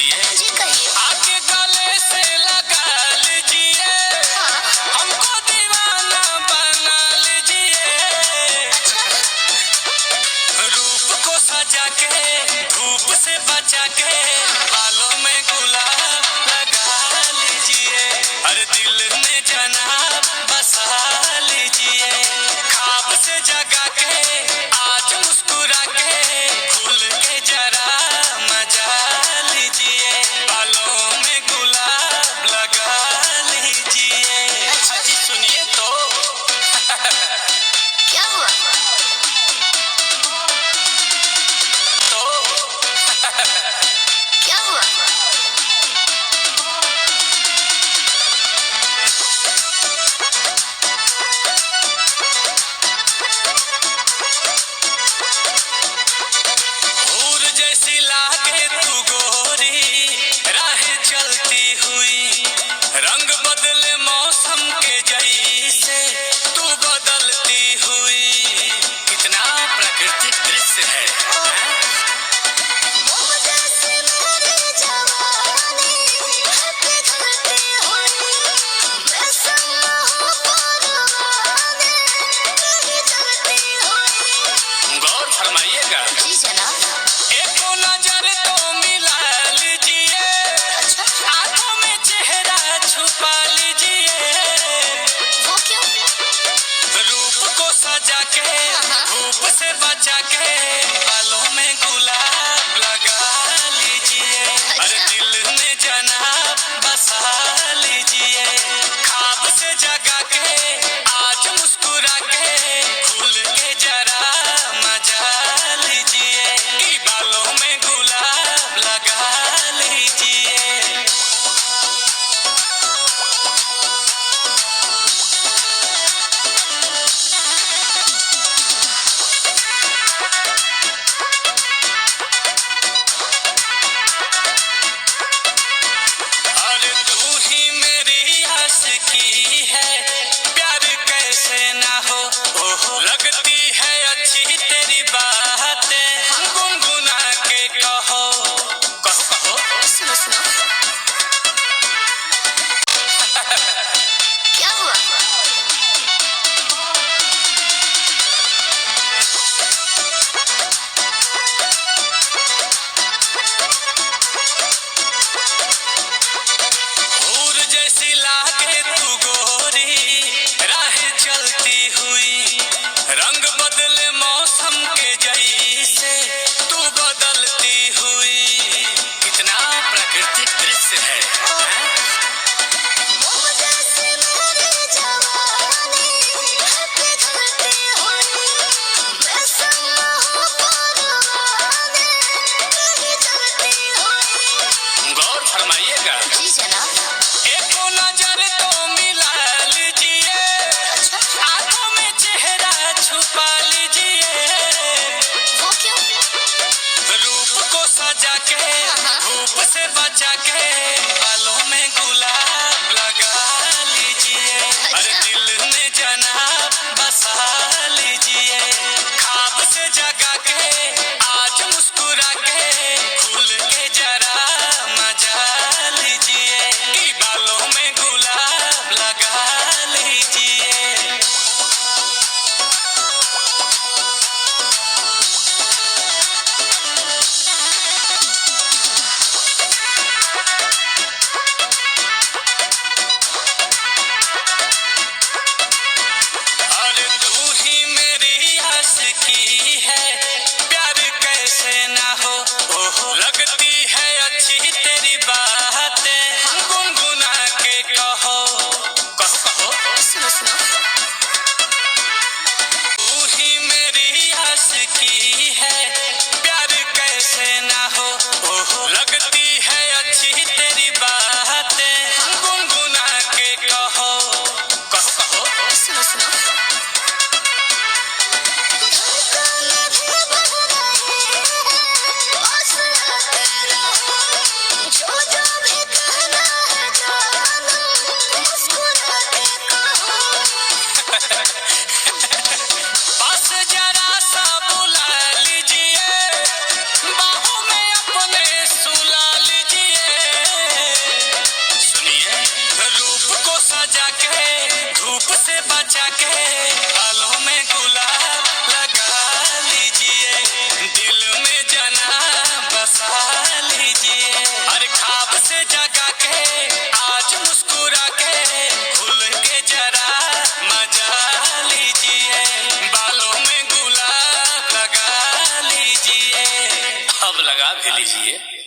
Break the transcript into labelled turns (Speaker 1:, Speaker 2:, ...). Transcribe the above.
Speaker 1: लीजिए,
Speaker 2: जी कहिए।
Speaker 1: आके गले से लगा लीजिए,
Speaker 2: हाँ।
Speaker 1: हमको दीवाना बना लीजिए।
Speaker 2: अच्छा।
Speaker 1: रूप को सजा के, धूप से बचा के, बालों में गुलाब लगा लीजिए, हर दिल में जनाब बसा लीजिए, ख्वाब से जगा के आज मुस्कुरा के खुल के जरा मजा लीजिए। बचा के बालों में गुलाब लगा लीजिए, दिल में जनाब बसा लीजिए। हर ख्वाब से जगा के आज मुस्कुरा के खुल के जरा मजा लीजिए, बालों में गुलाब लगा लीजिए, अब लगा भी लीजिए।